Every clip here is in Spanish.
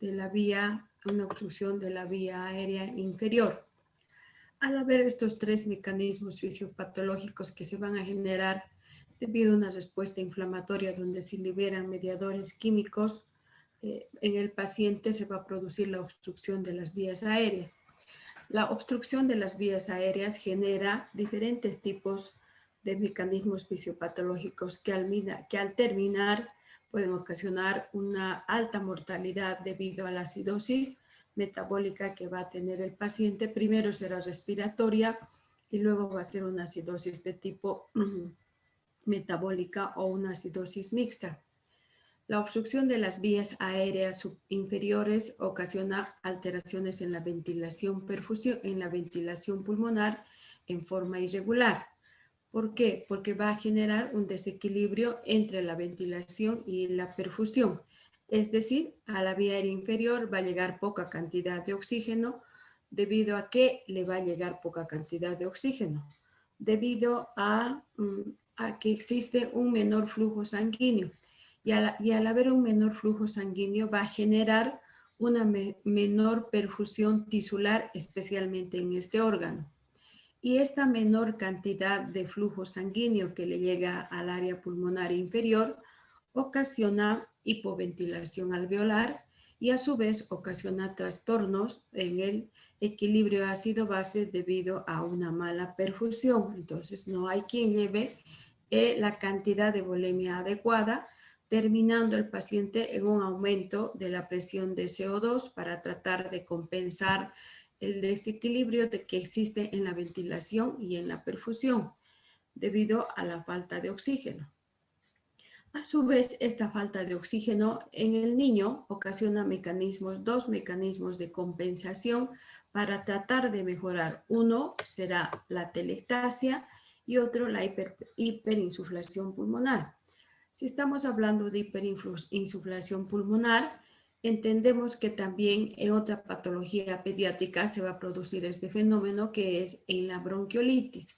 de la vía, una obstrucción de la vía aérea inferior. Al haber estos tres mecanismos fisiopatológicos que se van a generar debido a una respuesta inflamatoria donde se liberan mediadores químicos, en el paciente se va a producir la obstrucción de las vías aéreas. La obstrucción de las vías aéreas genera diferentes tipos de mecanismos fisiopatológicos que al terminar pueden ocasionar una alta mortalidad debido a la acidosis metabólica que va a tener el paciente. Primero será respiratoria y luego va a ser una acidosis de tipo metabólica o una acidosis mixta. La obstrucción de las vías aéreas inferiores ocasiona alteraciones en la ventilación pulmonar en forma irregular. ¿Por qué? Porque va a generar un desequilibrio entre la ventilación y la perfusión. Es decir, a la vía aérea inferior va a llegar poca cantidad de oxígeno. ¿Debido a qué le va a llegar poca cantidad de oxígeno? Debido a que existe un menor flujo sanguíneo. Y al haber un menor flujo sanguíneo va a generar una menor perfusión tisular, especialmente en este órgano. Y esta menor cantidad de flujo sanguíneo que le llega al área pulmonar inferior ocasiona hipoventilación alveolar y a su vez ocasiona trastornos en el equilibrio ácido-base debido a una mala perfusión. Entonces no hay quien lleve la cantidad de volemia adecuada, terminando el paciente en un aumento de la presión de CO2 para tratar de compensar el desequilibrio que existe en la ventilación y en la perfusión debido a la falta de oxígeno. A su vez, esta falta de oxígeno en el niño ocasiona dos mecanismos de compensación para tratar de mejorar. Uno será la telectasia y otro la hiperinsuflación pulmonar. Si estamos hablando de hiperinsuflación pulmonar, entendemos que también en otra patología pediátrica se va a producir este fenómeno que es en la bronquiolitis.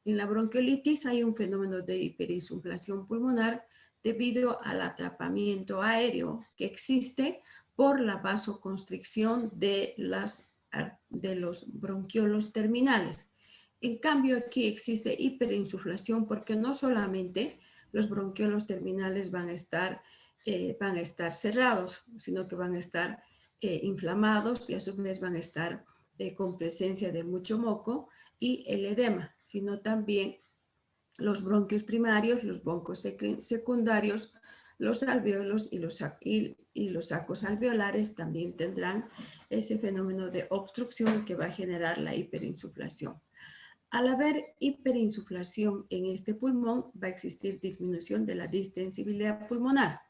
En la bronquiolitis hay un fenómeno de hiperinsuflación pulmonar debido al atrapamiento aéreo que existe por la vasoconstricción de los bronquiolos terminales. En cambio, aquí existe hiperinsuflación porque no solamente los bronquiolos terminales van a estar cerrados, sino que van a estar inflamados y a su vez van a estar con presencia de mucho moco y el edema, sino también los bronquios primarios, los bronquios secundarios, los alveolos y los sacos alveolares también tendrán ese fenómeno de obstrucción que va a generar la hiperinsuflación. Al haber hiperinsuflación en este pulmón, va a existir disminución de la distensibilidad pulmonar.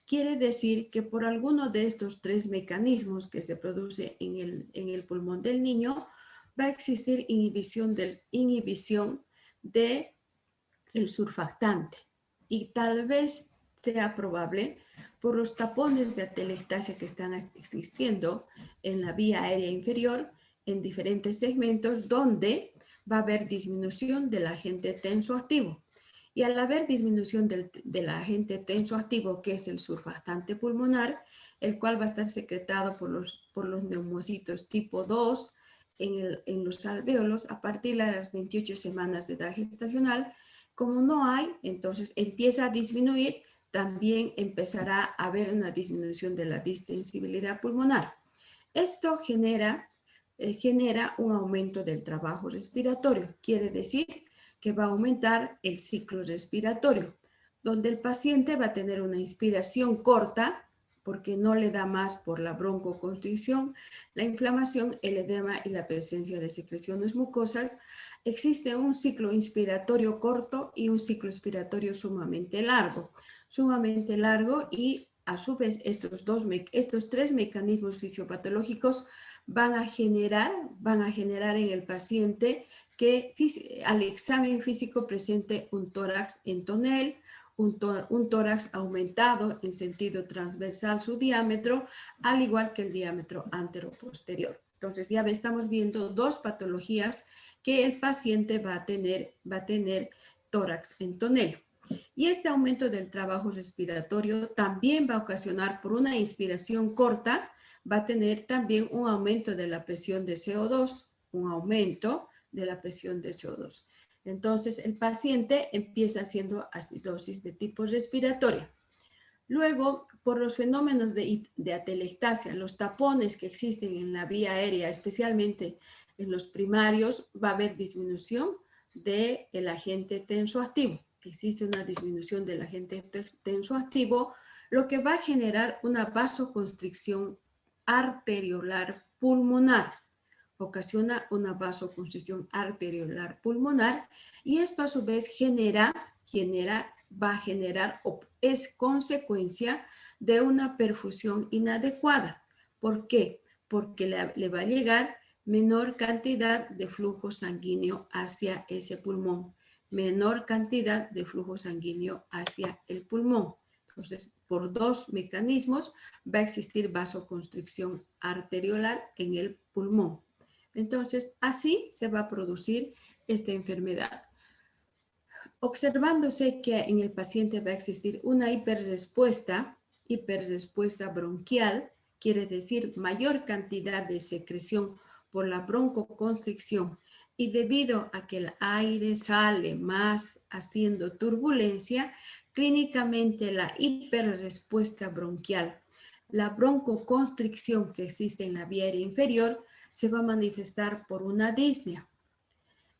Quiere decir que por alguno de estos tres mecanismos que se produce en el pulmón del niño, va a existir inhibición de el surfactante y tal vez sea probable por los tapones de atelectasia que están existiendo en la vía aérea inferior en diferentes segmentos donde va a haber disminución del agente tensoactivo. Y al haber disminución del agente tensoactivo, que es el surfactante pulmonar, el cual va a estar secretado por los neumocitos tipo 2 en los alvéolos a partir de las 28 semanas de edad gestacional, como no hay, entonces empieza a disminuir, también empezará a haber una disminución de la distensibilidad pulmonar. Esto genera un aumento del trabajo respiratorio. Quiere decir que va a aumentar el ciclo respiratorio, donde el paciente va a tener una inspiración corta, porque no le da más por la broncoconstricción, la inflamación, el edema y la presencia de secreciones mucosas. Existe un ciclo inspiratorio corto y un ciclo expiratorio sumamente largo y a su vez estos tres mecanismos fisiopatológicos van a generar en el paciente que al examen físico presente un tórax en tonel, un tórax aumentado en sentido transversal su diámetro, al igual que el diámetro anteroposterior. Entonces ya estamos viendo dos patologías que el paciente va a tener tórax en tonel. Y este aumento del trabajo respiratorio también va a ocasionar por una inspiración corta, va a tener también un aumento de la presión de CO2, un aumento de la presión de CO2. Entonces, el paciente empieza haciendo acidosis de tipo respiratoria. Luego, por los fenómenos de atelectasia, los tapones que existen en la vía aérea, especialmente en los primarios, va a haber disminución del agente tensoactivo. Existe una disminución del agente tensoactivo, lo que va a generar una vasoconstricción arteriolar pulmonar. Ocasiona una vasoconstricción arteriolar pulmonar y esto a su vez va a generar o es consecuencia de una perfusión inadecuada. ¿Por qué? Porque le va a llegar menor cantidad de flujo sanguíneo hacia ese pulmón, menor cantidad de flujo sanguíneo hacia el pulmón. Entonces, por dos mecanismos va a existir vasoconstricción arteriolar en el pulmón. Entonces, así se va a producir esta enfermedad. Observándose que en el paciente va a existir una hiperrespuesta bronquial, quiere decir mayor cantidad de secreción por la broncoconstricción y debido a que el aire sale más haciendo turbulencia, clínicamente la hiperrespuesta bronquial, la broncoconstricción que existe en la vía aérea inferior, se va a manifestar por una disnea.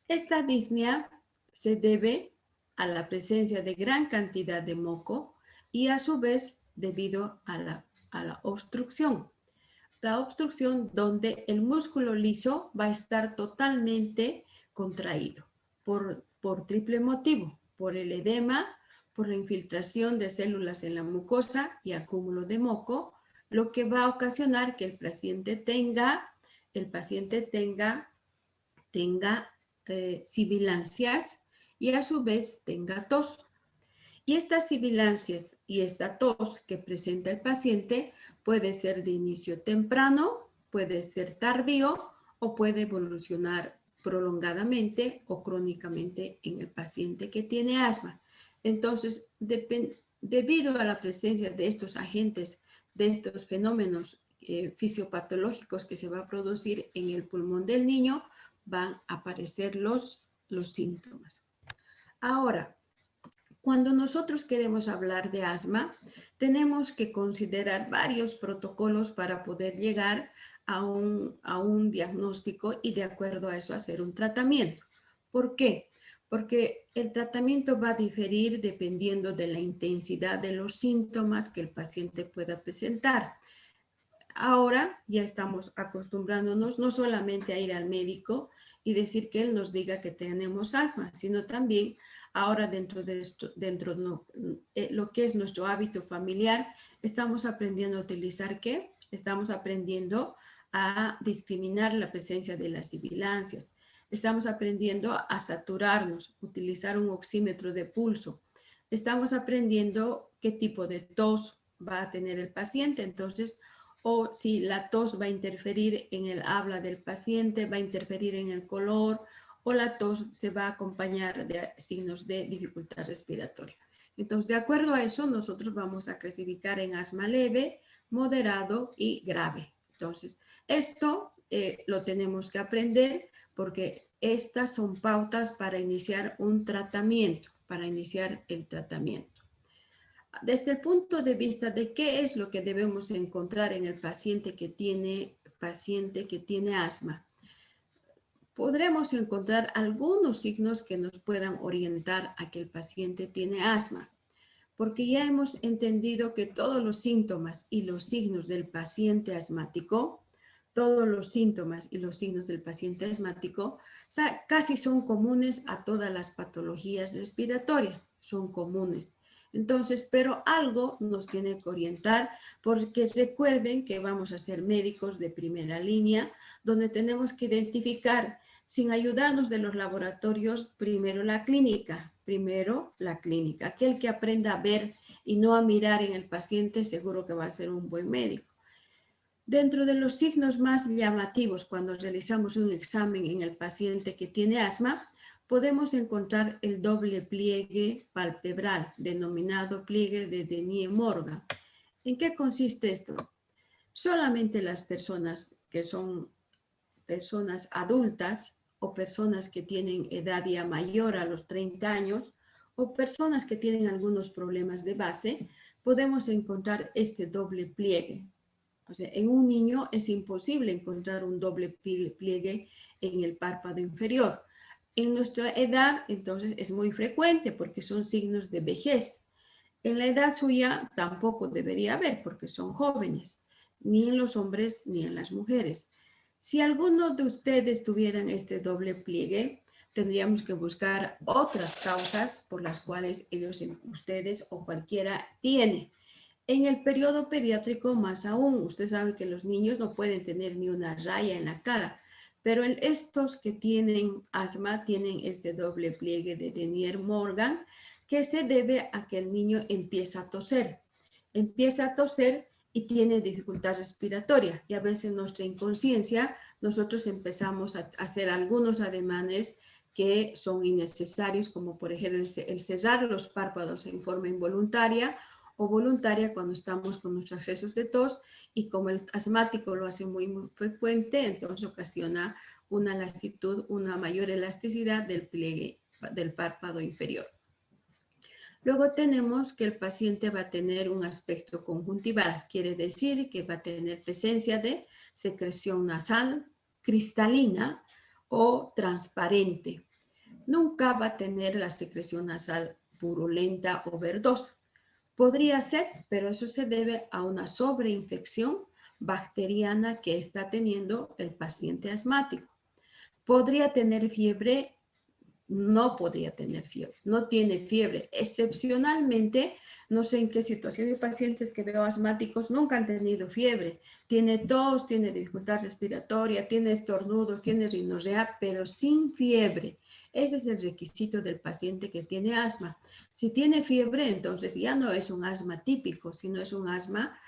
Esta disnea se debe a la presencia de gran cantidad de moco y a su vez debido a la obstrucción. La obstrucción donde el músculo liso va a estar totalmente contraído por triple motivo, por el edema, por la infiltración de células en la mucosa y acúmulo de moco, lo que va a ocasionar que el paciente tenga sibilancias y a su vez tenga tos. Y estas sibilancias y esta tos que presenta el paciente puede ser de inicio temprano, puede ser tardío o puede evolucionar prolongadamente o crónicamente en el paciente que tiene asma. Entonces, debido a la presencia de estos agentes, de estos fenómenos fisiopatológicos que se va a producir en el pulmón del niño, van a aparecer los síntomas. Ahora, cuando nosotros queremos hablar de asma, tenemos que considerar varios protocolos para poder llegar a un diagnóstico y de acuerdo a eso hacer un tratamiento. ¿Por qué? Porque el tratamiento va a diferir dependiendo de la intensidad de los síntomas que el paciente pueda presentar. Ahora ya estamos acostumbrándonos no solamente a ir al médico y decir que él nos diga que tenemos asma, sino también ahora dentro de esto, lo que es nuestro hábito familiar, estamos aprendiendo a utilizar ¿qué? Estamos aprendiendo a discriminar la presencia de las sibilancias. Estamos aprendiendo a saturarnos, utilizar un oxímetro de pulso. Estamos aprendiendo qué tipo de tos va a tener el paciente. Entonces, o si la tos va a interferir en el habla del paciente, va a interferir en el color, o la tos se va a acompañar de signos de dificultad respiratoria. Entonces, de acuerdo a eso, nosotros vamos a clasificar en asma leve, moderado y grave. Entonces, esto lo tenemos que aprender porque estas son pautas para iniciar un tratamiento, para iniciar el tratamiento. Desde el punto de vista de qué es lo que debemos encontrar en el paciente que tiene asma, podremos encontrar algunos signos que nos puedan orientar a que el paciente tiene asma, porque ya hemos entendido que todos los síntomas y los signos del paciente asmático, todos los síntomas y los signos del paciente asmático casi son comunes a todas las patologías respiratorias, son comunes. Entonces, pero algo nos tiene que orientar porque recuerden que vamos a ser médicos de primera línea, donde tenemos que identificar, sin ayudarnos de los laboratorios, primero la clínica. Aquel que aprenda a ver y no a mirar en el paciente, seguro que va a ser un buen médico. Dentro de los signos más llamativos cuando realizamos un examen en el paciente que tiene asma, podemos encontrar el doble pliegue palpebral, denominado pliegue de Denis-Morgan. ¿En qué consiste esto? Solamente las personas que son personas adultas o personas que tienen edad ya mayor a los 30 años o personas que tienen algunos problemas de base, podemos encontrar este doble pliegue. O sea, en un niño es imposible encontrar un doble pliegue en el párpado inferior. En nuestra edad, entonces, es muy frecuente porque son signos de vejez. En la edad suya tampoco debería haber porque son jóvenes, ni en los hombres ni en las mujeres. Si alguno de ustedes tuvieran este doble pliegue, tendríamos que buscar otras causas por las cuales ustedes o cualquiera tiene. En el periodo pediátrico más aún, usted sabe que los niños no pueden tener ni una raya en la cara, pero estos que tienen asma tienen este doble pliegue de Denier-Morgan, que se debe a que el niño empieza a toser. Empieza a toser y tiene dificultad respiratoria. Y a veces en nuestra inconsciencia nosotros empezamos a hacer algunos ademanes que son innecesarios, como por ejemplo el cerrar los párpados en forma involuntaria o voluntaria cuando estamos con nuestros accesos de tos, y como el asmático lo hace muy frecuente, entonces ocasiona una lasitud, una mayor elasticidad del pliegue del párpado inferior. Luego tenemos que el paciente va a tener un aspecto conjuntival, quiere decir que va a tener presencia de secreción nasal, cristalina o transparente. Nunca va a tener la secreción nasal purulenta o verdosa. Podría ser, pero eso se debe a una sobreinfección bacteriana que está teniendo el paciente asmático. Podría tener fiebre, no podría tener fiebre, no tiene fiebre. Excepcionalmente, no sé en qué situación de pacientes que veo asmáticos nunca han tenido fiebre. Tiene tos, tiene dificultad respiratoria, tiene estornudos, tiene rinorrea, pero sin fiebre. Ese es el requisito del paciente que tiene asma. Si tiene fiebre, entonces ya no es un asma típico, sino es un asma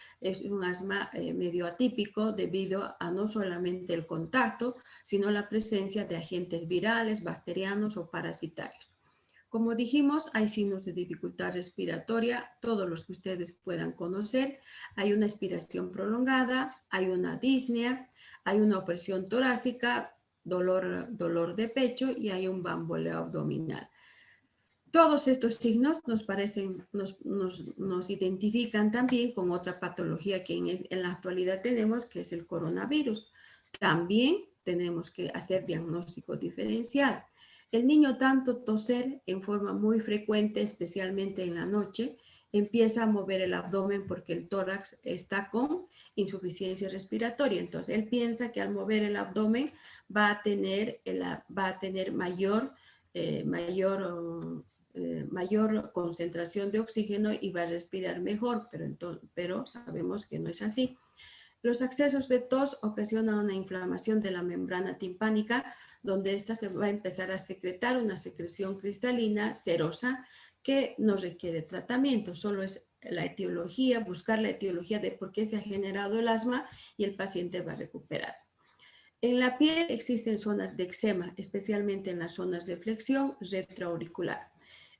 medio atípico debido a no solamente el contacto, sino la presencia de agentes virales, bacterianos o parasitarios. Como dijimos, hay signos de dificultad respiratoria, todos los que ustedes puedan conocer. Hay una expiración prolongada, hay una disnea, hay una opresión torácica, dolor de pecho y hay un bamboleo abdominal. Todos estos signos nos identifican también con otra patología que en la actualidad tenemos, que es el coronavirus. También tenemos que hacer diagnóstico diferencial. El niño tanto toser en forma muy frecuente, especialmente en la noche, empieza a mover el abdomen porque el tórax está con insuficiencia respiratoria. Entonces, él piensa que al mover el abdomen va a tener mayor concentración de oxígeno y va a respirar mejor, pero sabemos que no es así. Los accesos de tos ocasionan una inflamación de la membrana timpánica, donde ésta se va a empezar a secretar una secreción cristalina cerosa que no requiere tratamiento, solo es la etiología, buscar la etiología de por qué se ha generado el asma y el paciente va a recuperar. En la piel existen zonas de eczema, especialmente en las zonas de flexión retroauricular.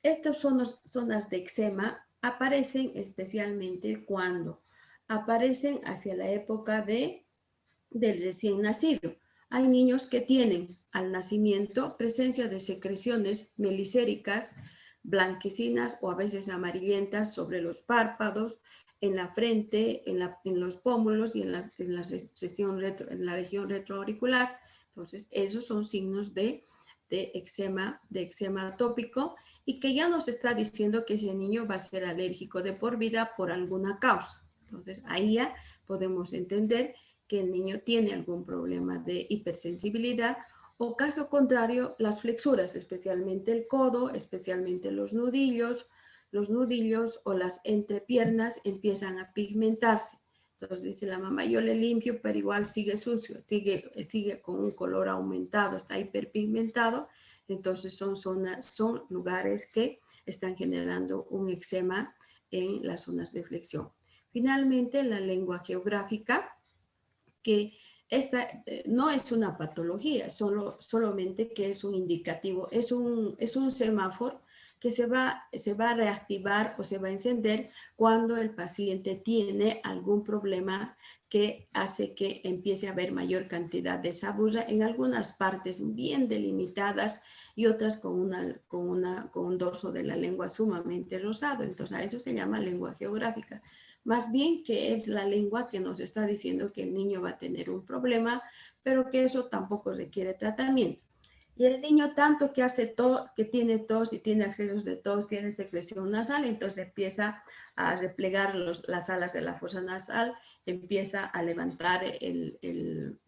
Estas zonas de eczema aparecen especialmente cuando aparecen hacia la época del recién nacido. Hay niños que tienen al nacimiento presencia de secreciones melicéricas, blanquecinas o a veces amarillentas sobre los párpados, en la frente, en los pómulos y en la región retroauricular. Entonces, esos son signos de eczema atópico, y que ya nos está diciendo que ese niño va a ser alérgico de por vida por alguna causa. Entonces, ahí ya podemos entender que el niño tiene algún problema de hipersensibilidad, o caso contrario, las flexuras, especialmente el codo, especialmente los nudillos o las entrepiernas empiezan a pigmentarse. Entonces dice la mamá, yo le limpio, pero igual sigue sucio, sigue con un color aumentado, está hiperpigmentado. Entonces son lugares que están generando un eczema en las zonas de flexión. Finalmente, la lengua geográfica, que esta no es una patología, solamente que es un indicativo, es un semáforo que se va a reactivar o se va a encender cuando el paciente tiene algún problema que hace que empiece a haber mayor cantidad de saburra en algunas partes bien delimitadas y otras con un dorso de la lengua sumamente rosado. Entonces, a eso se llama lengua geográfica. Más bien que es la lengua que nos está diciendo que el niño va a tener un problema, pero que eso tampoco requiere tratamiento. Y el niño tanto que hace tos, que tiene tos y tiene accesos de tos, tiene secreción nasal, entonces empieza a replegar las alas de la fosa nasal, empieza a levantar el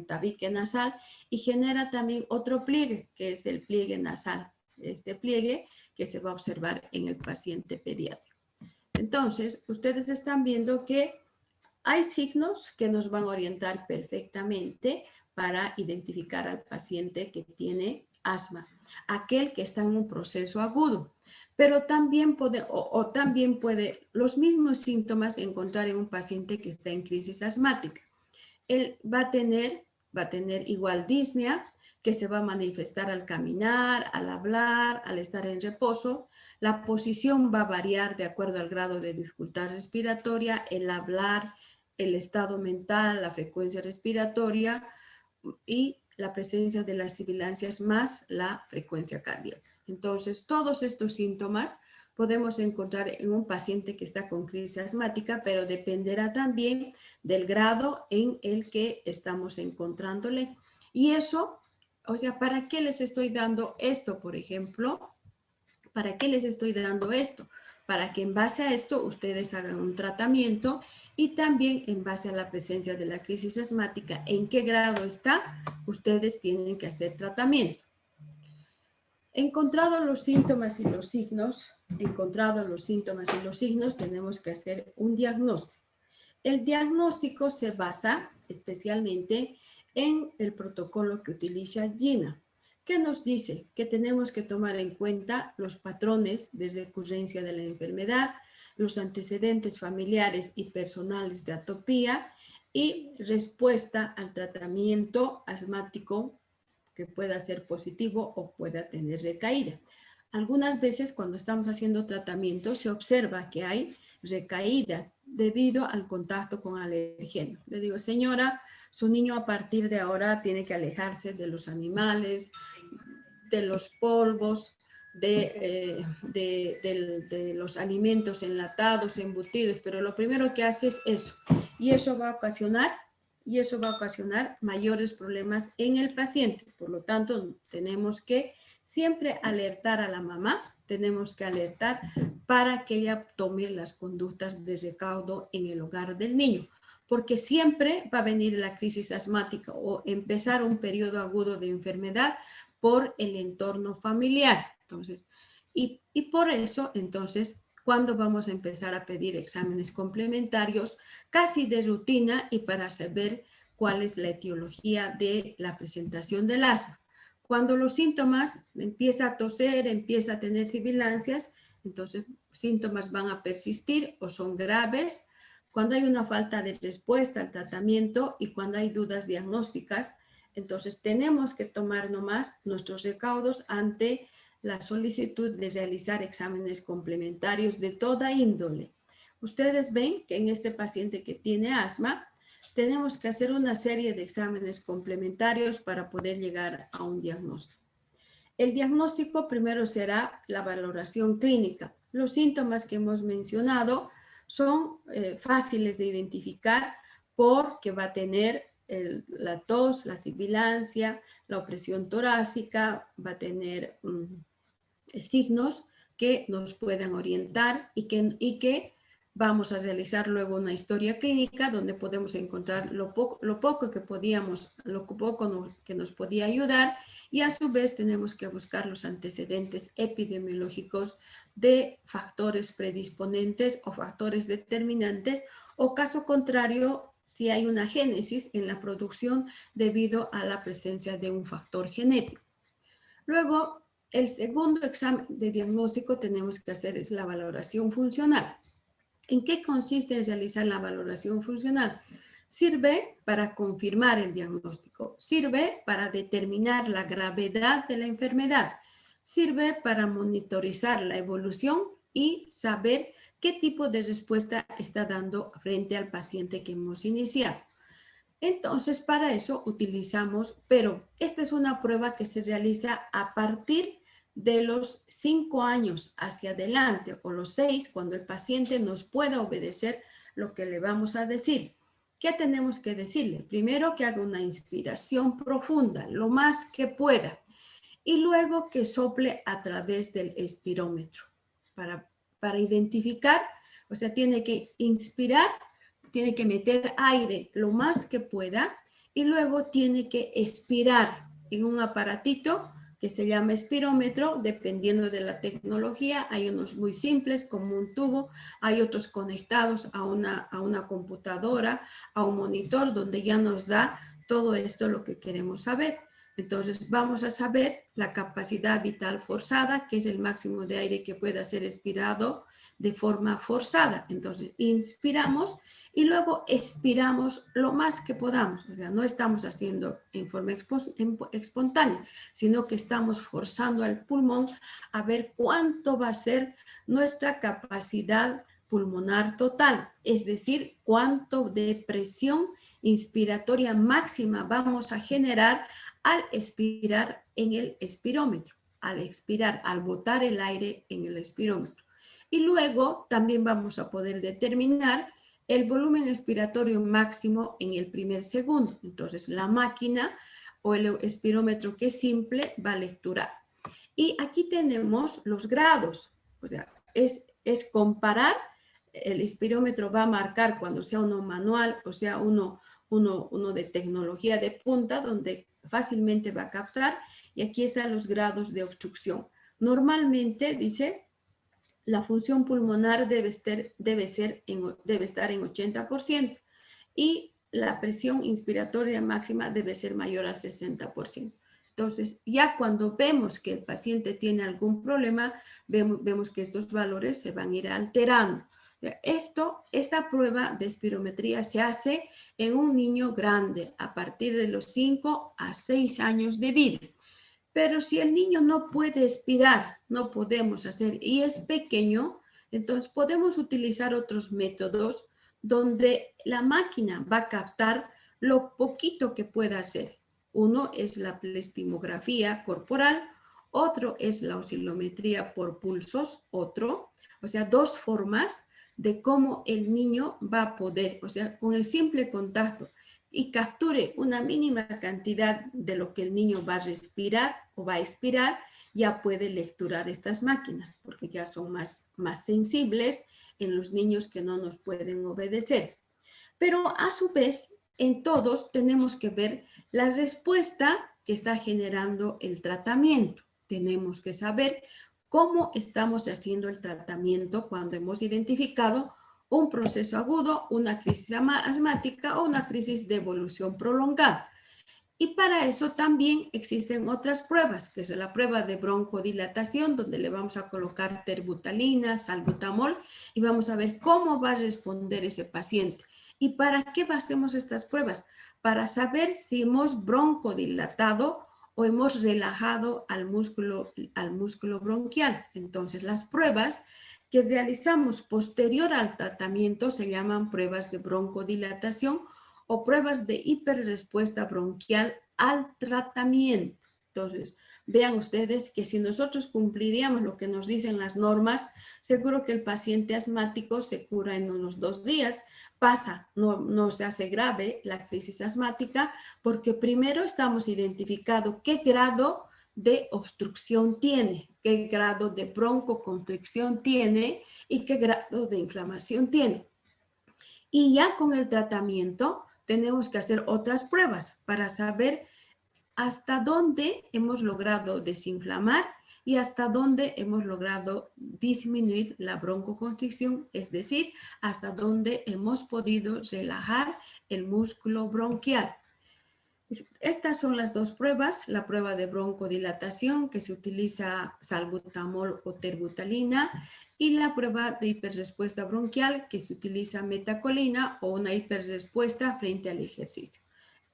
tabique nasal y genera también otro pliegue, que es el pliegue nasal. Este pliegue que se va a observar en el paciente pediátrico. Entonces, ustedes están viendo que hay signos que nos van a orientar perfectamente para identificar al paciente que tiene asma, aquel que está en un proceso agudo, pero también puede los mismos síntomas encontrar en un paciente que está en crisis asmática. Él va a tener igual disnea, que se va a manifestar al caminar, al hablar, al estar en reposo. La posición va a variar de acuerdo al grado de dificultad respiratoria, el hablar, el estado mental, la frecuencia respiratoria y la presencia de las sibilancias más la frecuencia cardíaca. Entonces, todos estos síntomas podemos encontrar en un paciente que está con crisis asmática, pero dependerá también del grado en el que estamos encontrándole. Y eso, o sea, ¿para qué les estoy dando esto, por ejemplo? ¿Para qué les estoy dando esto? Para que en base a esto ustedes hagan un tratamiento y también en base a la presencia de la crisis asmática, en qué grado está, ustedes tienen que hacer tratamiento. Encontrados los síntomas y los signos, tenemos que hacer un diagnóstico. El diagnóstico se basa especialmente en el protocolo que utiliza GINA, que nos dice que tenemos que tomar en cuenta los patrones de recurrencia de la enfermedad, los antecedentes familiares y personales de atopía y respuesta al tratamiento asmático que pueda ser positivo o pueda tener recaída. Algunas veces cuando estamos haciendo tratamiento se observa que hay recaídas debido al contacto con alergeno. Le digo, señora, su niño a partir de ahora tiene que alejarse de los animales, de los polvos, de los alimentos enlatados, embutidos, pero lo primero que hace es eso. Y eso va a ocasionar mayores problemas en el paciente. Por lo tanto, tenemos que siempre alertar a la mamá, tenemos que alertar para que ella tome las conductas de recaudo en el hogar del niño, porque siempre va a venir la crisis asmática o empezar un periodo agudo de enfermedad por el entorno familiar. Entonces, y por eso, entonces, cuando vamos a empezar a pedir exámenes complementarios casi de rutina y para saber cuál es la etiología de la presentación del asma. Cuando los síntomas empieza a toser, empieza a tener sibilancias, entonces síntomas van a persistir o son graves. Cuando hay una falta de respuesta al tratamiento y cuando hay dudas diagnósticas, entonces tenemos que tomar nomás nuestros recaudos ante la solicitud de realizar exámenes complementarios de toda índole. Ustedes ven que en este paciente que tiene asma, tenemos que hacer una serie de exámenes complementarios para poder llegar a un diagnóstico. El diagnóstico primero será la valoración clínica. Los síntomas que hemos mencionado son fáciles de identificar porque va a tener la tos, la sibilancia, la opresión torácica, va a tener signos que nos puedan orientar y que vamos a realizar luego una historia clínica donde podemos encontrar lo poco que nos podía ayudar y a su vez tenemos que buscar los antecedentes epidemiológicos de factores predisponentes o factores determinantes o caso contrario si hay una génesis en la producción debido a la presencia de un factor genético. Luego, el segundo examen de diagnóstico tenemos que hacer es la valoración funcional. ¿En qué consiste en realizar la valoración funcional? Sirve para confirmar el diagnóstico, sirve para determinar la gravedad de la enfermedad, Sirve para monitorizar la evolución y saber qué tipo de respuesta está dando frente al paciente que hemos iniciado. Entonces, para eso utilizamos, pero esta es una prueba que se realiza a partir de los 5 años hacia adelante o los 6, cuando el paciente nos pueda obedecer lo que le vamos a decir. ¿Qué tenemos que decirle? Primero que haga una inspiración profunda, lo más que pueda, y luego que sople a través del espirómetro para identificar, o sea, tiene que inspirar, tiene que meter aire lo más que pueda y luego tiene que expirar en un aparatito que se llama espirómetro, dependiendo de la tecnología. Hay unos muy simples como un tubo, hay otros conectados a una computadora, a un monitor donde ya nos da todo esto lo que queremos saber. Entonces vamos a saber la capacidad vital forzada, que es el máximo de aire que pueda ser expirado de forma forzada. Entonces inspiramos y luego expiramos lo más que podamos. O sea, no estamos haciendo en forma espontánea, sino que estamos forzando al pulmón a ver cuánto va a ser nuestra capacidad pulmonar total, es decir, cuánto de presión inspiratoria máxima vamos a generar al expirar en el espirómetro, al expirar, al botar el aire en el espirómetro. Y luego también vamos a poder determinar el volumen expiratorio máximo en el primer segundo. Entonces, la máquina o el espirómetro que es simple va a lecturar. Y aquí tenemos los grados. O sea, es comparar, el espirómetro va a marcar cuando sea uno manual o sea uno de tecnología de punta, donde fácilmente va a captar, y aquí están los grados de obstrucción. Normalmente dice, la función pulmonar debe estar en 80% y la presión inspiratoria máxima debe ser mayor al 60%. Entonces, ya cuando vemos que el paciente tiene algún problema, vemos que estos valores se van a ir alterando. Esta prueba de espirometría se hace en un niño grande a partir de los 5 a 6 años de vida. Pero si el niño no puede expirar, no podemos hacer, y es pequeño, entonces podemos utilizar otros métodos donde la máquina va a captar lo poquito que pueda hacer. Uno es la plestimografía corporal, otro es la oscilometría por pulsos, o sea, dos formas de cómo el niño va a poder, o sea, con el simple contacto y capture una mínima cantidad de lo que el niño va a respirar o va a expirar, ya puede lecturar estas máquinas, porque ya son más sensibles en los niños que no nos pueden obedecer. Pero a su vez, en todos tenemos que ver la respuesta que está generando el tratamiento. Tenemos que saber cómo estamos haciendo el tratamiento cuando hemos identificado un proceso agudo, una crisis asmática o una crisis de evolución prolongada. Y para eso también existen otras pruebas, que es la prueba de broncodilatación, donde le vamos a colocar terbutalina, salbutamol, y vamos a ver cómo va a responder ese paciente. ¿Y para qué hacemos estas pruebas? Para saber si hemos broncodilatado o hemos relajado al músculo bronquial. Entonces, las pruebas que realizamos posterior al tratamiento se llaman pruebas de broncodilatación o pruebas de hiperrespuesta bronquial al tratamiento. Entonces, vean ustedes que si nosotros cumpliríamos lo que nos dicen las normas, seguro que el paciente asmático se cura en unos 2 días, pasa, no se hace grave la crisis asmática, porque primero estamos identificando qué grado de obstrucción tiene, qué grado de broncoconstricción tiene y qué grado de inflamación tiene. Y ya con el tratamiento tenemos que hacer otras pruebas para saber hasta dónde hemos logrado desinflamar y hasta dónde hemos logrado disminuir la broncoconstricción, es decir, hasta dónde hemos podido relajar el músculo bronquial. Estas son las dos pruebas, la prueba de broncodilatación que se utiliza salbutamol o terbutalina y la prueba de hiperrespuesta bronquial que se utiliza metacolina o una hiperrespuesta frente al ejercicio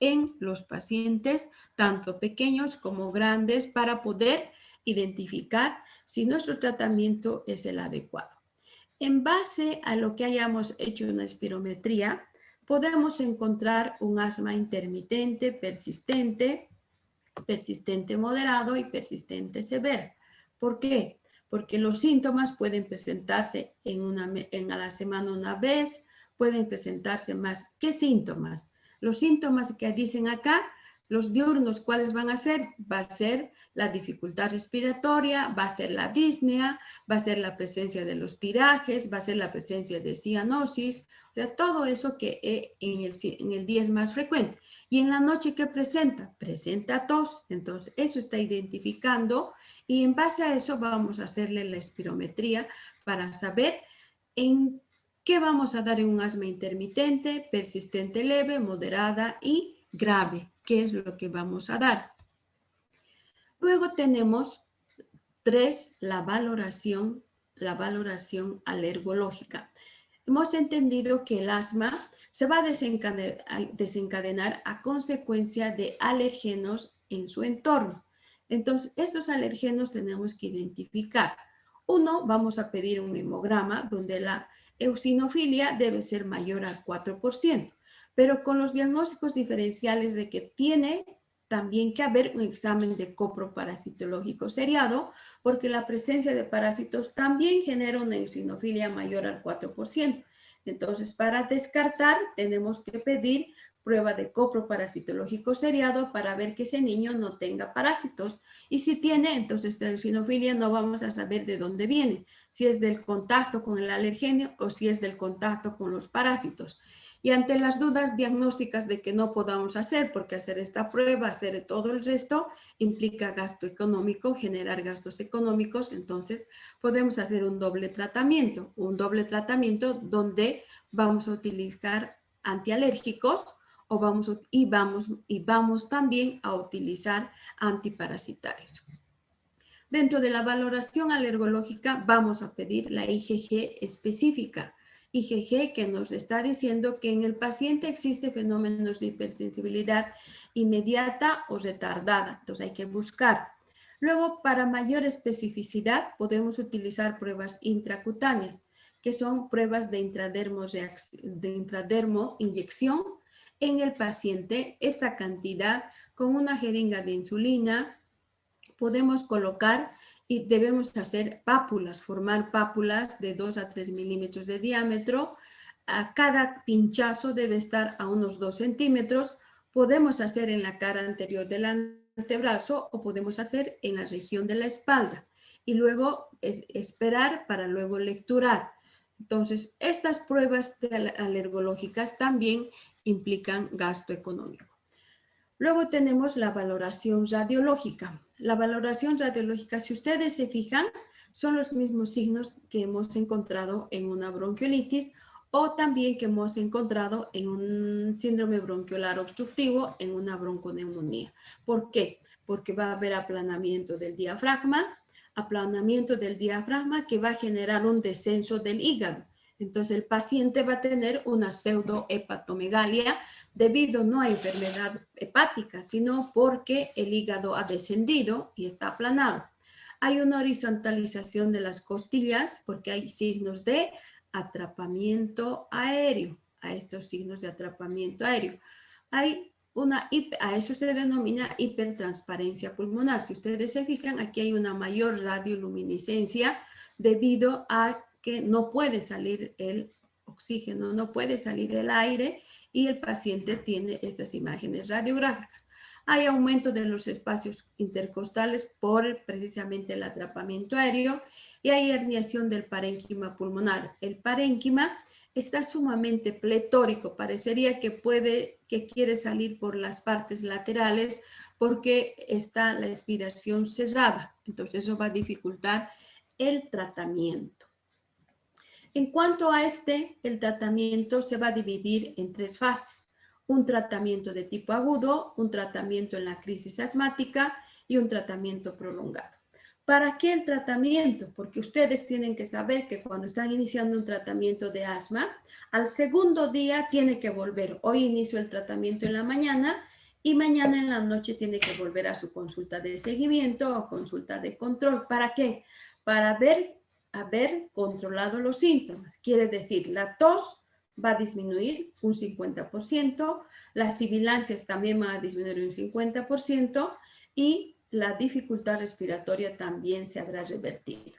en los pacientes tanto pequeños como grandes para poder identificar si nuestro tratamiento es el adecuado. En base a lo que hayamos hecho una espirometría, podemos encontrar un asma intermitente, persistente, persistente moderado y persistente severo. ¿Por qué? Porque los síntomas pueden presentarse a la semana una vez, pueden presentarse más. ¿Qué síntomas? Los síntomas que dicen acá, los diurnos, ¿cuáles van a ser? Va a ser la dificultad respiratoria, va a ser la disnea, va a ser la presencia de los tirajes, va a ser la presencia de cianosis, o sea, todo eso que en el día es más frecuente. Y en la noche, ¿qué presenta? Presenta tos. Entonces, eso está identificando y en base a eso vamos a hacerle la espirometría para saber en qué vamos a dar en un asma intermitente, persistente leve, moderada y grave. ¿Qué es lo que vamos a dar? Luego tenemos 3, la valoración alergológica. Hemos entendido que el asma se va a desencadenar a consecuencia de alergenos en su entorno. Entonces, estos alergenos tenemos que identificar. Uno, vamos a pedir un hemograma donde la eosinofilia debe ser mayor al 4%, pero con los diagnósticos diferenciales de que tiene también que haber un examen de coproparasitológico seriado, porque la presencia de parásitos también genera una eosinofilia mayor al 4%. Entonces, para descartar, tenemos que pedir prueba de coproparasitológico seriado para ver que ese niño no tenga parásitos. Y si tiene, entonces esta eosinofilia no vamos a saber de dónde viene, si es del contacto con el alergenio o si es del contacto con los parásitos. Y ante las dudas diagnósticas de que no podamos hacer, porque hacer esta prueba, hacer todo el resto, implica gasto económico, generar gastos económicos, entonces podemos hacer un doble tratamiento donde vamos a utilizar antialérgicos y vamos también a utilizar antiparasitarios. Dentro de la valoración alergológica vamos a pedir la IgG específica. IgG que nos está diciendo que en el paciente existe fenómenos de hipersensibilidad inmediata o retardada. Entonces hay que buscar. Luego, para mayor especificidad, podemos utilizar pruebas intracutáneas, que son pruebas de intradermo inyección en el paciente. Esta cantidad con una jeringa de insulina podemos colocar y debemos hacer pápulas, formar pápulas de 2 a 3 milímetros de diámetro. A cada pinchazo debe estar a unos 2 centímetros. Podemos hacer en la cara anterior del antebrazo o podemos hacer en la región de la espalda. Y luego esperar para luego lecturar. Entonces, estas pruebas alergológicas también implican gasto económico. Luego tenemos la valoración radiológica. La valoración radiológica, si ustedes se fijan, son los mismos signos que hemos encontrado en una bronquiolitis o también que hemos encontrado en un síndrome bronquiolar obstructivo, en una bronconeumonía. ¿Por qué? Porque va a haber aplanamiento del diafragma que va a generar un descenso del hígado. Entonces el paciente va a tener una pseudohepatomegalia debido no a enfermedad hepática, sino porque el hígado ha descendido y está aplanado. Hay una horizontalización de las costillas porque hay signos de atrapamiento aéreo, a estos signos de atrapamiento aéreo. A eso se denomina hipertransparencia pulmonar. Si ustedes se fijan, aquí hay una mayor radioluminiscencia debido a que no puede salir el oxígeno, no puede salir el aire y el paciente tiene estas imágenes radiográficas. Hay aumento de los espacios intercostales por precisamente el atrapamiento aéreo y hay herniación del parénquima pulmonar. El parénquima está sumamente pletórico, parecería que quiere salir por las partes laterales porque está la expiración cerrada. Entonces eso va a dificultar el tratamiento. En cuanto a el tratamiento se va a dividir en 3 fases. Un tratamiento de tipo agudo, un tratamiento en la crisis asmática y un tratamiento prolongado. ¿Para qué el tratamiento? Porque ustedes tienen que saber que cuando están iniciando un tratamiento de asma, al segundo día tiene que volver. Hoy inicio el tratamiento en la mañana y mañana en la noche tiene que volver a su consulta de seguimiento o consulta de control. ¿Para qué? Para haber controlado los síntomas. Quiere decir, la tos va a disminuir un 50%, las sibilancias también van a disminuir un 50% y la dificultad respiratoria también se habrá revertido.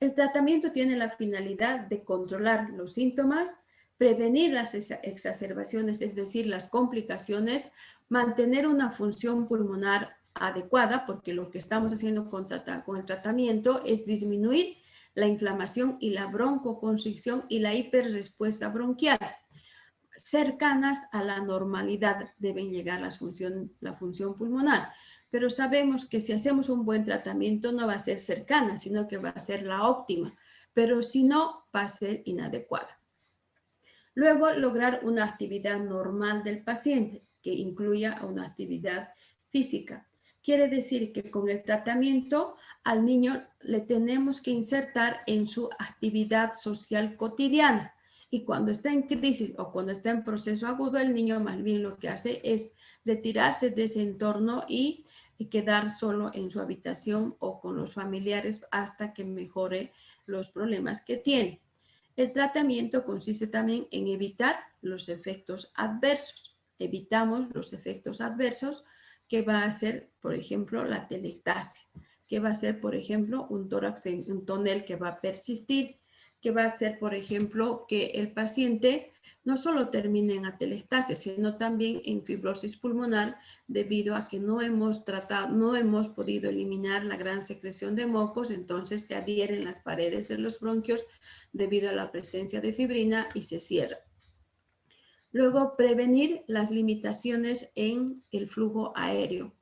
El tratamiento tiene la finalidad de controlar los síntomas, prevenir las exacerbaciones, es decir, las complicaciones, mantener una función pulmonar adecuada, porque lo que estamos haciendo con el tratamiento es disminuir la inflamación y la broncoconstricción y la hiperrespuesta bronquial. Cercanas a la normalidad deben llegar la función pulmonar, pero sabemos que si hacemos un buen tratamiento no va a ser cercana, sino que va a ser la óptima, pero si no, va a ser inadecuada. Luego, lograr una actividad normal del paciente, que incluya una actividad física. Quiere decir que con el tratamiento al niño le tenemos que insertar en su actividad social cotidiana. Y cuando está en crisis o cuando está en proceso agudo, el niño más bien lo que hace es retirarse de ese entorno y quedar solo en su habitación o con los familiares hasta que mejore los problemas que tiene. El tratamiento consiste también en evitar los efectos adversos. Evitamos los efectos adversos que va a ser, por ejemplo, la telectasia, que va a ser, por ejemplo, un tórax en un tonel que va a persistir, que va a ser, por ejemplo, que el paciente no solo termine en atelectasia, sino también en fibrosis pulmonar debido a que no hemos podido eliminar la gran secreción de mocos, entonces se adhieren las paredes de los bronquios debido a la presencia de fibrina y se cierra. Luego, prevenir las limitaciones en el flujo aéreo.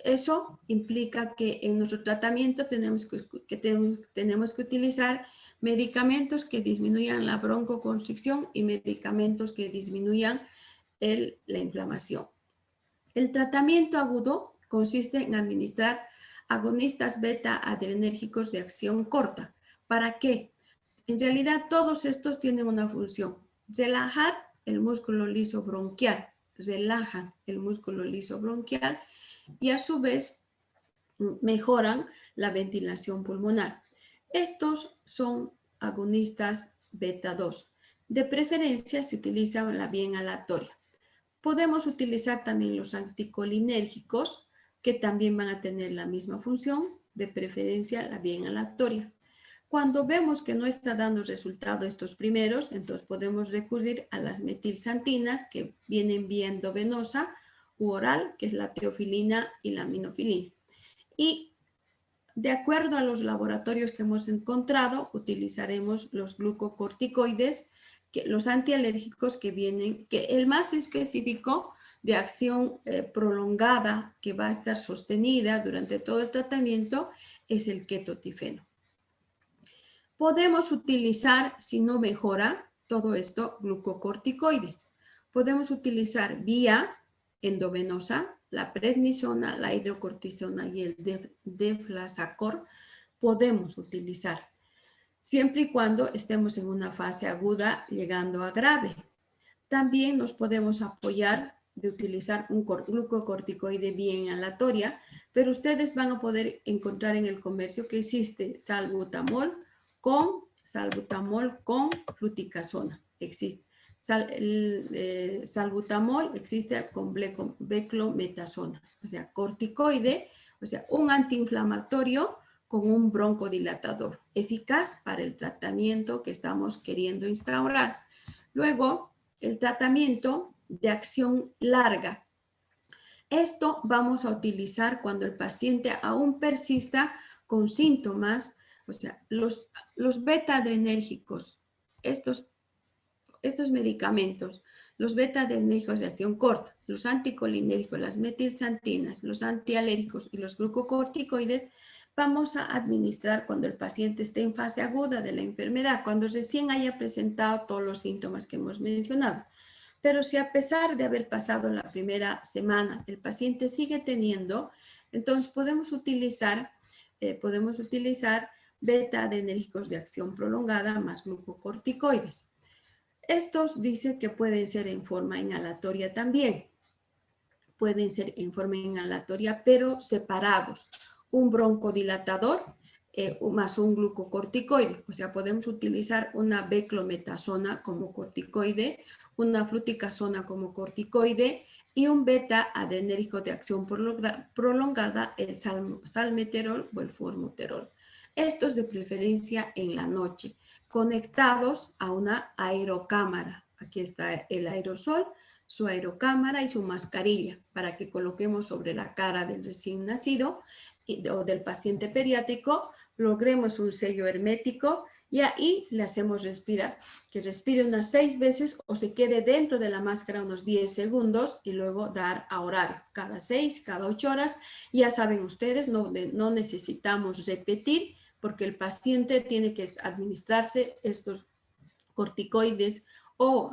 Eso implica que en nuestro tratamiento tenemos que utilizar medicamentos que disminuyan la broncoconstricción y medicamentos que disminuyan la inflamación. El tratamiento agudo consiste en administrar agonistas beta-adrenérgicos de acción corta. ¿Para qué? En realidad todos estos tienen una función: relajar el músculo liso bronquial, relajan el músculo liso bronquial y a su vez mejoran la ventilación pulmonar. Estos son agonistas beta 2. De preferencia se utiliza la vía inhalatoria. Podemos utilizar también los anticolinérgicos, que también van a tener la misma función, de preferencia la vía inhalatoria. Cuando vemos que no está dando resultado estos primeros, entonces podemos recurrir a las metilxantinas que vienen vía endovenosa u oral, que es la teofilina y la aminofilina. Y de acuerdo a los laboratorios que hemos encontrado, utilizaremos los glucocorticoides, los antialérgicos que vienen, que el más específico de acción prolongada que va a estar sostenida durante todo el tratamiento es el ketotifeno. Podemos utilizar, si no mejora todo esto, glucocorticoides. Podemos utilizar vía endovenosa, la prednisona, la hidrocortisona y el deflazacor. Podemos utilizar, siempre y cuando estemos en una fase aguda llegando a grave. También nos podemos apoyar de utilizar un glucocorticoide vía inhalatoria, pero ustedes van a poder encontrar en el comercio que existe salbutamol con fluticasona. Existe. Salbutamol existe con beclometasona, o sea, corticoide, o sea, un antiinflamatorio con un broncodilatador, eficaz para el tratamiento que estamos queriendo instaurar. Luego, el tratamiento de acción larga. Esto vamos a utilizar cuando el paciente aún persista con síntomas, o sea, los beta-adrenérgicos, estos medicamentos, los beta-adrenérgicos de acción corta, los anticolinérgicos, las metilxantinas, los antialérgicos y los glucocorticoides, vamos a administrar cuando el paciente esté en fase aguda de la enfermedad, cuando recién haya presentado todos los síntomas que hemos mencionado. Pero si a pesar de haber pasado la primera semana el paciente sigue teniendo, entonces podemos utilizar beta-adrenérgicos de acción prolongada más glucocorticoides. Estos dice que pueden ser en forma inhalatoria también. pueden ser en forma inhalatoria, pero separados. Un broncodilatador más un glucocorticoide. O sea, podemos utilizar una beclometasona como corticoide, una fluticasona como corticoide y un beta-adrenérgico de acción prolongada, el salmeterol o el formoterol. Estos de preferencia en la noche, conectados a una aerocámara. Aquí está el aerosol, su aerocámara y su mascarilla para que coloquemos sobre la cara del recién nacido o del paciente pediátrico, logremos un sello hermético y ahí le hacemos respirar, que respire unas 6 veces o se quede dentro de la máscara unos 10 segundos y luego dar a horario, cada 6, cada 8 horas. Ya saben ustedes, no necesitamos repetir porque el paciente tiene que administrarse estos corticoides o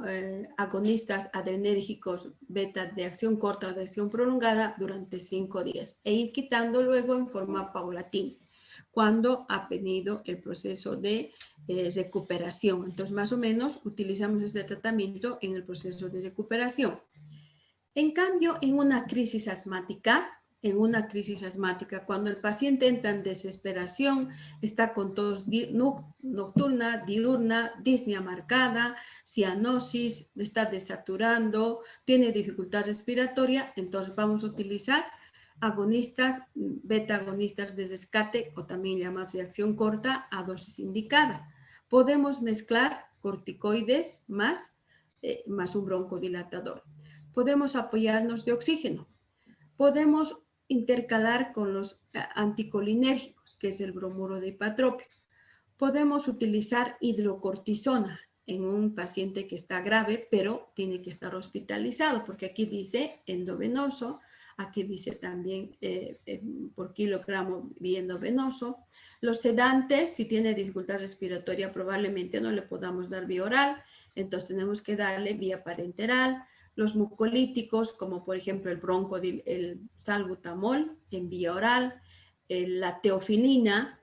agonistas adrenérgicos beta de acción corta o de acción prolongada durante 5 días e ir quitando luego en forma paulatina cuando ha venido el proceso de recuperación. Entonces, más o menos, utilizamos este tratamiento en el proceso de recuperación. En cambio, en una crisis asmática, cuando el paciente entra en desesperación, está con tos nocturna, diurna, disnea marcada, cianosis, está desaturando, tiene dificultad respiratoria, entonces vamos a utilizar agonistas, beta-agonistas de rescate o también llamados de acción corta a dosis indicada. Podemos mezclar corticoides más un broncodilatador. Podemos apoyarnos de oxígeno. Podemos intercalar con los anticolinérgicos, que es el bromuro de hipatropio. Podemos utilizar hidrocortisona en un paciente que está grave, pero tiene que estar hospitalizado, porque aquí dice endovenoso, aquí dice también por kilogramo vía endovenoso. Los sedantes, si tiene dificultad respiratoria, probablemente no le podamos dar vía oral, entonces tenemos que darle vía parenteral. Los mucolíticos, como por ejemplo el salbutamol en vía oral, la teofilina,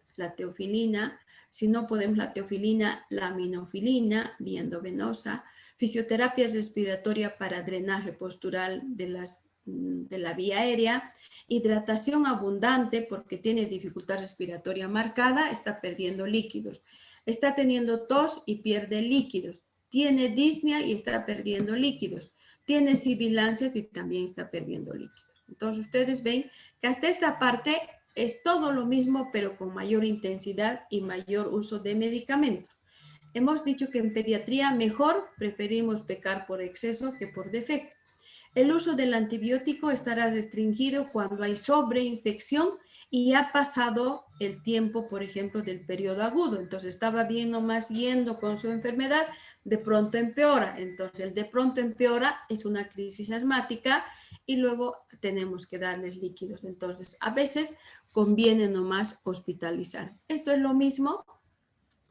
si no podemos la teofilina, la aminofilina, vía endovenosa, fisioterapia respiratoria para drenaje postural de la vía aérea, hidratación abundante porque tiene dificultad respiratoria marcada, está perdiendo líquidos, está teniendo tos y pierde líquidos, tiene disnea y está perdiendo líquidos, tiene sibilancias y también está perdiendo líquidos. Entonces ustedes ven que hasta esta parte es todo lo mismo, pero con mayor intensidad y mayor uso de medicamentos. Hemos dicho que en pediatría mejor preferimos pecar por exceso que por defecto. El uso del antibiótico estará restringido cuando hay sobreinfección y ha pasado el tiempo, por ejemplo, del periodo agudo. Entonces estaba bien nomás yendo con su enfermedad, de pronto empeora. Entonces el de pronto empeora es una crisis asmática y luego tenemos que darles líquidos. Entonces a veces conviene nomás hospitalizar. Esto es lo mismo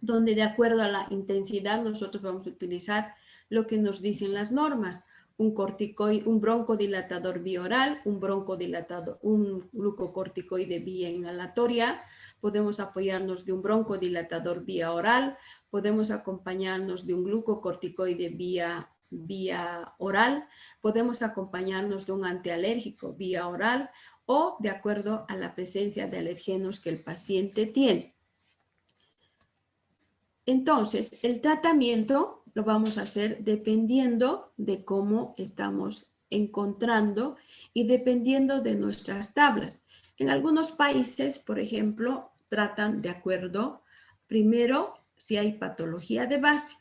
donde de acuerdo a la intensidad nosotros vamos a utilizar lo que nos dicen las normas. Un broncodilatador vía oral, un glucocorticoide vía inhalatoria, podemos apoyarnos de un broncodilatador vía oral, podemos acompañarnos de un glucocorticoide vía oral, podemos acompañarnos de un antialérgico vía oral o de acuerdo a la presencia de alergenos que el paciente tiene. Entonces, el tratamiento lo vamos a hacer dependiendo de cómo estamos encontrando y dependiendo de nuestras tablas. En algunos países, por ejemplo, tratan de acuerdo, primero, si hay patología de base.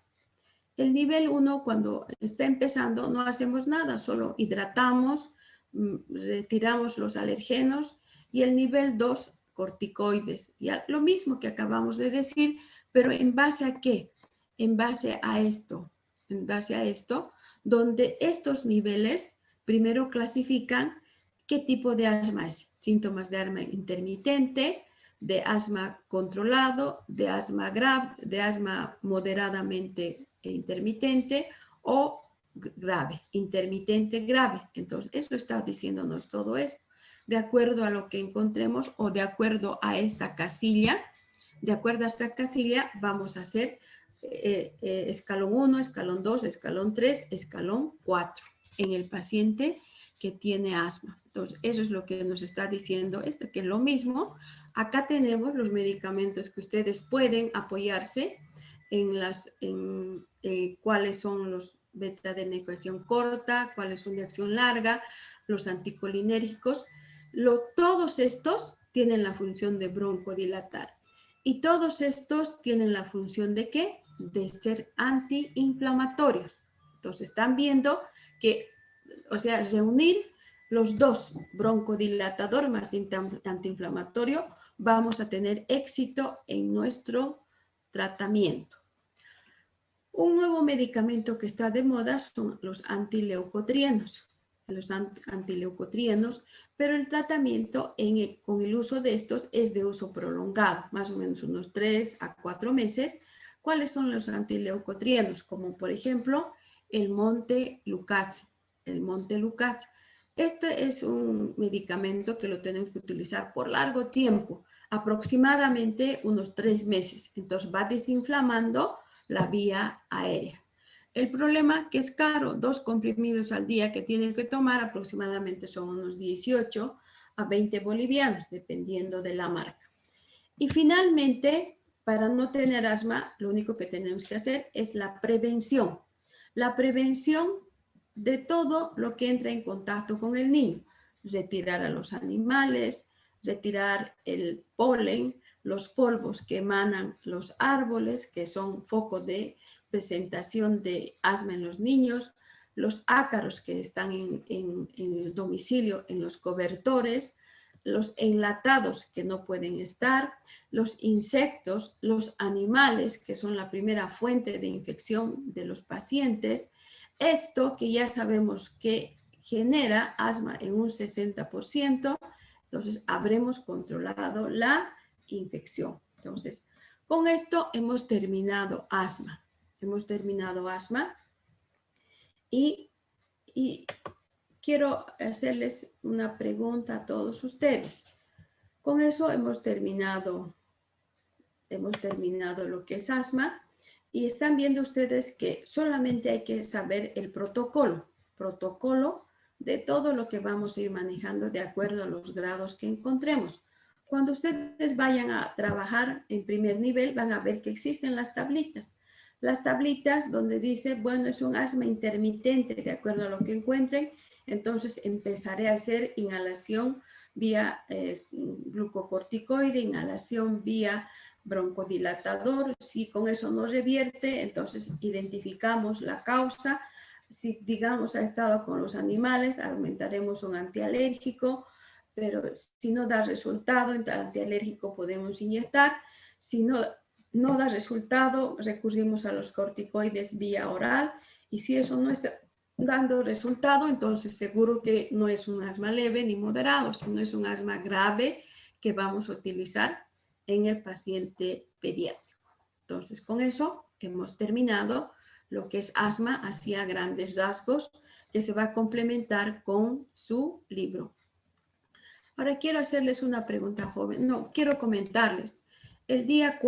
El nivel 1, cuando está empezando, no hacemos nada, solo hidratamos, retiramos los alergenos y el nivel 2, corticoides. Ya, lo mismo que acabamos de decir, pero ¿en base a qué? En base a esto, donde estos niveles primero clasifican qué tipo de asma es. Síntomas de asma intermitente, de asma controlado, de asma grave, de asma moderadamente intermitente o grave, intermitente grave. Entonces, eso está diciéndonos todo esto. De acuerdo a lo que encontremos o de acuerdo a esta casilla, vamos a hacer escalón 1, escalón 2, escalón 3, escalón 4 en el paciente que tiene asma. Entonces, eso es lo que nos está diciendo esto, que lo mismo, acá tenemos los medicamentos que ustedes pueden apoyarse en cuáles son los beta de negociación corta, cuáles son de acción larga, los anticolinérgicos. Todos estos tienen la función de broncodilatar. Y todos estos tienen la función de ¿qué? De ser antiinflamatorios. Entonces, están viendo que, o sea, reunir los dos, broncodilatador más antiinflamatorio, vamos a tener éxito en nuestro tratamiento. Un nuevo medicamento que está de moda son los antileucotrienos. Pero el tratamiento con el uso de estos es de uso prolongado, más o menos unos 3 a 4 meses. ¿Cuáles son los antileucotrienos? Como por ejemplo el Montelukast. Este es un medicamento que lo tenemos que utilizar por largo tiempo, aproximadamente unos 3 meses. Entonces va desinflamando la vía aérea. El problema que es caro, 2 comprimidos al día que tienen que tomar aproximadamente son unos 18 a 20 bolivianos, dependiendo de la marca. Y finalmente, para no tener asma, lo único que tenemos que hacer es la prevención. La prevención de todo lo que entra en contacto con el niño. Retirar a los animales, retirar el polen, los polvos que emanan los árboles, que son foco de presentación de asma en los niños, los ácaros que están en el domicilio, en los cobertores, los enlatados que no pueden estar, los insectos, los animales que son la primera fuente de infección de los pacientes. Esto que ya sabemos que genera asma en un 60%, entonces habremos controlado la infección. Entonces, con esto hemos terminado asma. Y quiero hacerles una pregunta a todos ustedes. Con eso hemos terminado lo que es asma y están viendo ustedes que solamente hay que saber el protocolo de todo lo que vamos a ir manejando de acuerdo a los grados que encontremos. Cuando ustedes vayan a trabajar en primer nivel van a ver que existen las tablitas. Las tablitas donde dice, bueno, es un asma intermitente de acuerdo a lo que encuentren, entonces empezaré a hacer inhalación vía glucocorticoide, inhalación vía broncodilatador. Si con eso no revierte, entonces identificamos la causa. Si, digamos, ha estado con los animales, aumentaremos un antialérgico, pero si no da resultado, el antialérgico podemos inyectar. Si no da resultado, recurrimos a los corticoides vía oral, y si eso no está dando resultado, entonces seguro que no es un asma leve ni moderado, sino es un asma grave que vamos a utilizar en el paciente pediátrico. Entonces, con eso hemos terminado lo que es asma hacia grandes rasgos, que se va a complementar con su libro. Ahora quiero hacerles una pregunta, joven. No, quiero comentarles. El día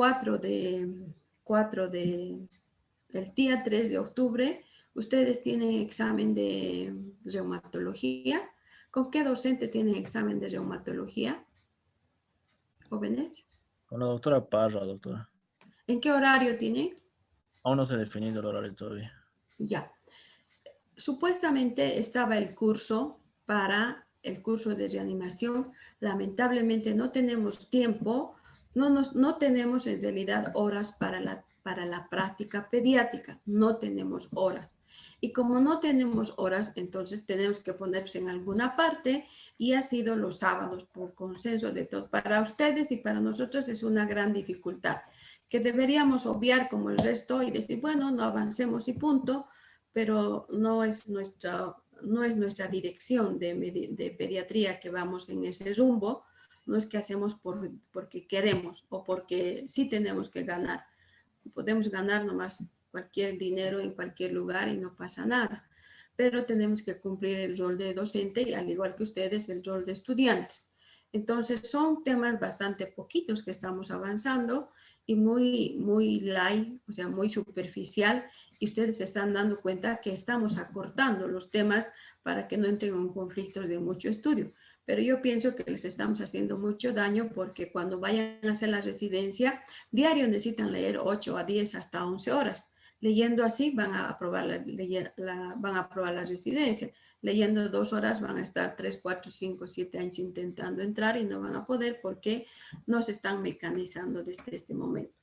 3 de octubre, ustedes tienen examen de reumatología. ¿Con qué docente tienen examen de reumatología, jóvenes? Con la doctora Parra, doctora. ¿En qué horario tienen? Aún no se ha definido el horario todavía. Ya. Supuestamente estaba el curso de reanimación. Lamentablemente no tenemos tiempo, no tenemos en realidad horas para la práctica pediátrica, no tenemos horas. Y como no tenemos horas, entonces tenemos que ponerse en alguna parte, y ha sido los sábados por consenso de todos. Para ustedes y para nosotros es una gran dificultad que deberíamos obviar como el resto y decir, bueno, no avancemos y punto, pero no es nuestra dirección de pediatría que vamos en ese rumbo. No es que hacemos porque queremos o porque sí tenemos que ganar. Podemos ganar nomás cualquier dinero en cualquier lugar y no pasa nada, pero tenemos que cumplir el rol de docente y, al igual que ustedes, el rol de estudiantes. Entonces son temas bastante poquitos que estamos avanzando, y muy light, o sea, muy superficial, y ustedes se están dando cuenta que estamos acortando los temas para que no entren en conflictos de mucho estudio. Pero yo pienso que les estamos haciendo mucho daño porque cuando vayan a hacer la residencia, diario necesitan leer 8 a 10 hasta 11 horas. Leyendo así van a aprobar van a aprobar la residencia. Leyendo 2 horas van a estar 3, 4, 5, 7 años intentando entrar y no van a poder porque no se están mecanizando desde este momento.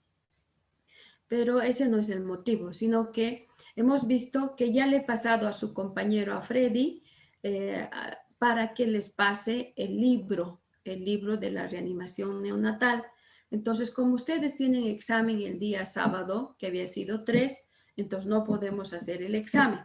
Pero ese no es el motivo, sino que hemos visto que ya le he pasado a su compañero, a Freddy, para que les pase el libro de la reanimación neonatal. Entonces, como ustedes tienen examen el día sábado, que había sido 3, entonces no podemos hacer el examen.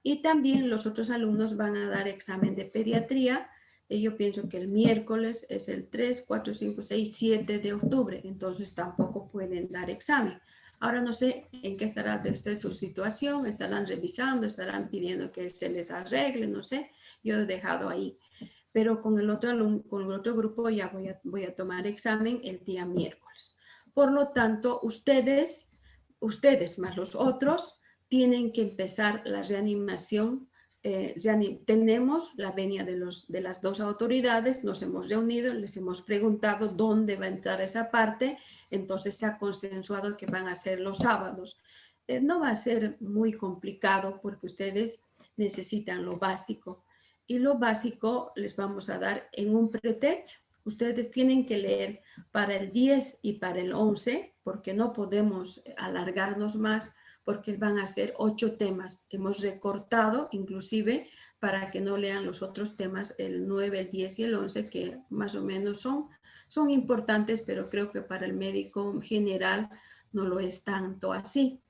Y también los otros alumnos van a dar examen de pediatría. Yo pienso que el miércoles es el 3, 4, 5, 6, 7 de octubre, entonces tampoco pueden dar examen. Ahora no sé en qué estará desde su situación, estarán revisando, estarán pidiendo que se les arregle, no sé, yo he dejado ahí. Pero con el otro grupo ya voy a tomar examen el día miércoles. Por lo tanto, ustedes más los otros, tienen que empezar la reanimación. Tenemos la venia de las dos autoridades, nos hemos reunido, les hemos preguntado dónde va a entrar esa parte, entonces se ha consensuado que van a ser los sábados. No va a ser muy complicado porque ustedes necesitan lo básico y lo básico les vamos a dar en un pretexto. Ustedes tienen que leer para el 10 y para el 11 porque no podemos alargarnos más porque van a ser 8 temas. Hemos recortado inclusive para que no lean los otros temas, el 9, el 10 y el 11, que más o menos son importantes, pero creo que para el médico general no lo es tanto así.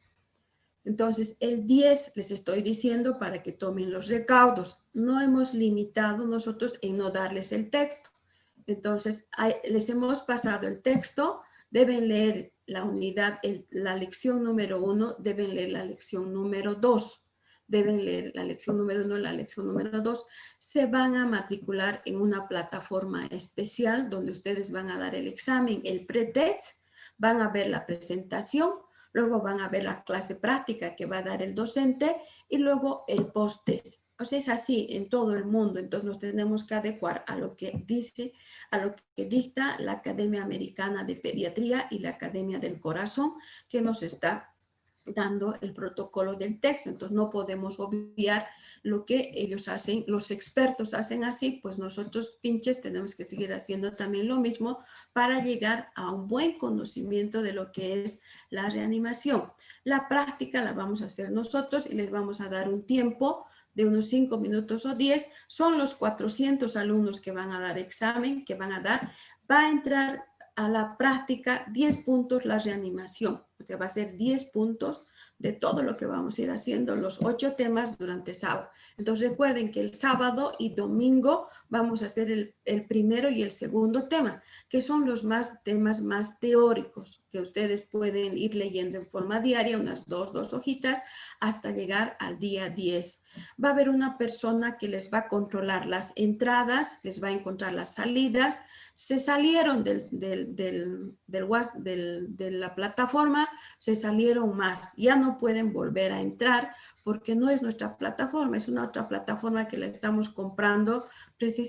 Entonces, el 10 les estoy diciendo para que tomen los recaudos. No hemos limitado nosotros en no darles el texto. Entonces, les hemos pasado el texto, deben leer la unidad, la lección número 1, deben leer la lección número 2, deben leer la lección número 1, la lección número 2, se van a matricular en una plataforma especial donde ustedes van a dar el examen, el pretest, van a ver la presentación, luego van a ver la clase práctica que va a dar el docente y luego el post-test. O sea, es así en todo el mundo, entonces nos tenemos que adecuar a lo que dice, a lo que dicta la Academia Americana de Pediatría y la Academia del Corazón, que nos está dando el protocolo del texto. Entonces no podemos obviar lo que ellos hacen, los expertos hacen así, pues nosotros pinches tenemos que seguir haciendo también lo mismo para llegar a un buen conocimiento de lo que es la reanimación. La práctica la vamos a hacer nosotros y les vamos a dar un tiempo de unos 5 minutos o 10, son los 400 alumnos que van a dar examen, que van a dar, va a entrar a la práctica 10 puntos la reanimación, o sea, va a ser 10 puntos de todo lo que vamos a ir haciendo, los 8 temas durante sábado. Entonces recuerden que el sábado y domingo vamos a hacer el primero y el segundo tema, que son los temas más teóricos, que ustedes pueden ir leyendo en forma diaria, unas dos hojitas, hasta llegar al día 10. Va a haber una persona que les va a controlar las entradas, les va a encontrar las salidas. Se salieron de la plataforma, se salieron más. Ya no pueden volver a entrar porque no es nuestra plataforma, es una otra plataforma que la estamos comprando precisamente